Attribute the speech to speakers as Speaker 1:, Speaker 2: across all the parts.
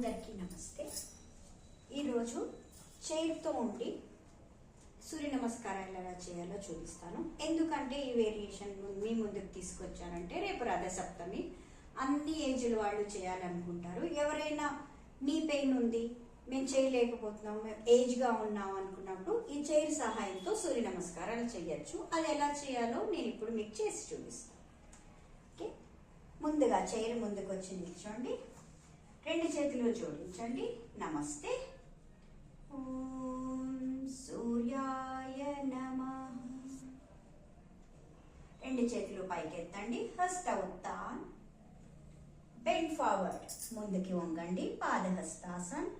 Speaker 1: అందరికీ నమస్తే. ఈరోజు చైర్తో ఉండి సూర్య నమస్కారాలు ఎలా చేయాలో చూపిస్తాను. ఎందుకంటే ఈ వేరియేషన్ మీ ముందుకు తీసుకొచ్చానంటే రేపు రథసప్తమి, అన్ని ఏజ్ల వాళ్ళు చేయాలనుకుంటారు. ఎవరైనా నీ పెయిన్ ఉంది, మేము చేయలేకపోతున్నాం, ఏజ్గా ఉన్నాం అనుకున్నప్పుడు ఈ చైర్ సహాయంతో సూర్య నమస్కారాలు చేయొచ్చు. అది ఎలా చేయాలో నేను ఇప్పుడు మీకు చేసి చూపిస్తాను. ఓకే, ముందుగా చైర్ ముందుకు వచ్చి నిల్చోండి, రెండు చేతులు జోడించండి. నమస్తే. ఓం సూర్యాయ నమః. రెండు చేతులు పైకెత్తండి, హస్త ఉత్తాన్. బెండ్ ఫార్వర్డ్, ముందుకి వంగండి, పాదహస్తాసన్.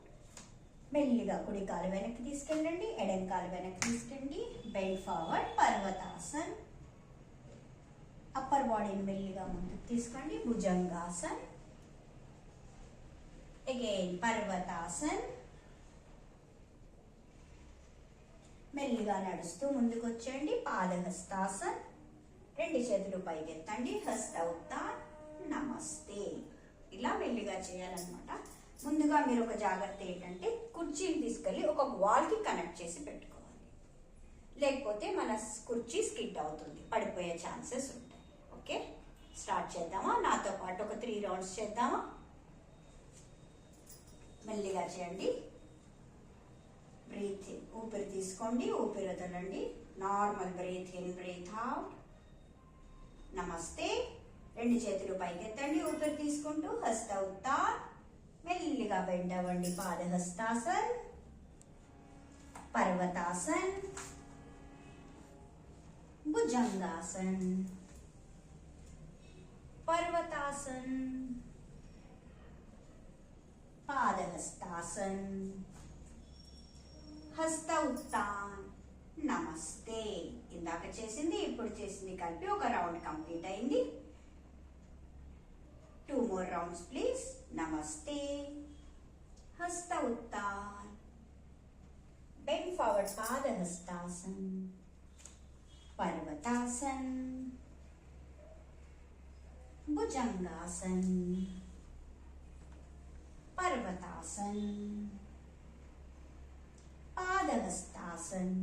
Speaker 1: మెల్లిగా కుడి కాలు వెనక్కి తీసుకెళ్ళండి, ఎడమ కాలు వెనక్కి తీసుకెళ్ళండి. Bend forward, పర్వతాసన్. అప్పర్ బాడీని మెల్లిగా ముందుకు తీసుకోండి, భుజంగాసన్. అగైన్ పర్వతాసన్. మెల్లిగా నడుస్తూ ముందుకు వచ్చేయండి, పాదహస్తాసన్. రెండు చేతులు పైకెత్తండి, హస్త ఉత్తాన్. నమస్తే. ఇలా మెల్లిగా చేయాలన్నమాట. ముందుగా మీరు ఒక జాగ్రత్త ఏంటంటే కుర్చీని తీసుకెళ్ళి ఒక వాల్కి కనెక్ట్ చేసి పెట్టుకోవాలి, లేకపోతే మన కుర్చీ స్కిడ్ అవుతుంది, పడిపోయే ఛాన్సెస్ ఉంటాయి. ఓకే, స్టార్ట్ చేద్దామా? నాతో పాటు ఒక 3 రౌండ్స్ చేద్దామా? మెల్లిగా చేయండి. బ్రీత్ ఇన్, ఊపిరి తీసుకోండి, ఊపిరి వదలండి. Normal breathe in, breathe out. నమస్తే. రెండు చేతులు పైకెత్తండి, ఊపిరి తీసుకుంటూ హస్త ఉత్తాన్. మెల్లిగా బెండ్ అవ్వండి, పాదహస్తాసన్, పర్వతాసన్, భుజంగాసన్, పర్వతాసన్, పాదహస్తాసన్, హస్త ఉత్తాన్. నమస్తే. ఇందాక చేసింది ఇప్పుడు చేసింది కలిపి ఒక రౌండ్ కంప్లీట్ అయింది. 2 more rounds please. నమస్తే, హస్త ఉత్తాన్. బెండ్ ఫార్వర్డ్, పాదహస్తాసన్, పర్వతాసన్, భుజంగాసన్, పర్వతాసన్, పాదహస్తాసన్,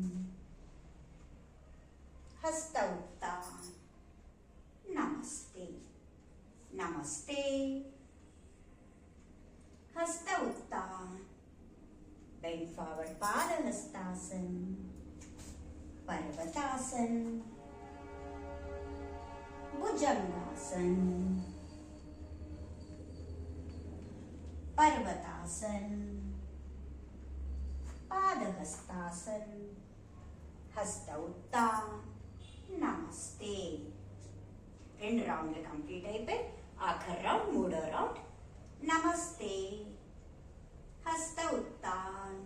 Speaker 1: హస్త ఉత్తాన్. నమస్తే. నమస్తే, హస్త ఉత్తాన్. బెండ్ ఫార్వర్డ్, పాదహస్తాసన్, పర్వతాసన్, భుజంగాసన్, పర్వతాసన్, పాదహస్తాసన్, హస్త ఉత్తాన్. నమస్తే. 2 రౌండ్లు కంప్లీట్ అయిపోయి ఆఖరి రౌండ్, 3వ రౌండ్. నమస్తే, హస్త ఉత్తాన్.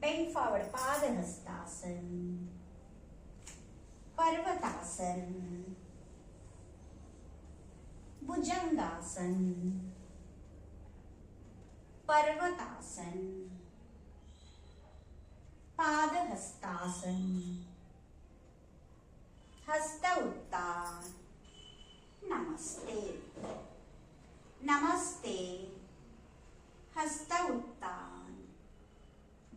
Speaker 1: బెండ్ ఫార్వర్డ్, పాదహస్తాసన్, పర్వతాసన్, భుజంగాసన్, పర్వతాసన్, పాదహస్తాసన్, హస్త ఉత్తాన్. నమస్తే. నమస్తే, హస్త ఉత్తాన్.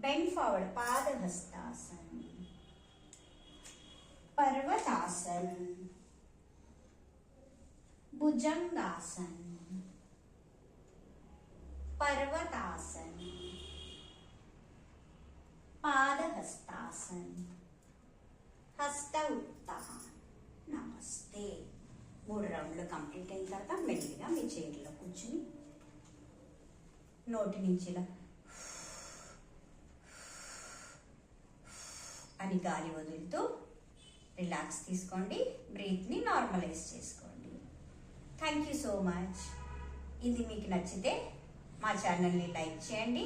Speaker 1: బెండ్ ఫార్వర్డ్, పాదహస్తాసన్, పర్వతాసన్, భుజంగాసన్, పర్వతాసన్, పాదహస్తాసన్, హస్త ఉత్తాన్. నమస్తే. 3 రౌండ్లు కంప్లీట్ అయిన తర్వాత మెల్లిగా మీ చైర్లో కూర్చుని నోటి నుంచి ఇలా అని గాలి వదులుతూ రిలాక్స్ తీసుకోండి, బ్రీత్ని నార్మలైజ్ చేసుకోండి. Thank you so much. ఇది మీకు నచ్చితే మా ఛానల్ని లైక్ చేయండి,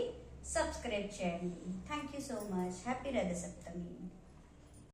Speaker 1: సబ్స్క్రైబ్ చేయండి. Thank you so much. Happy Rathasaptami.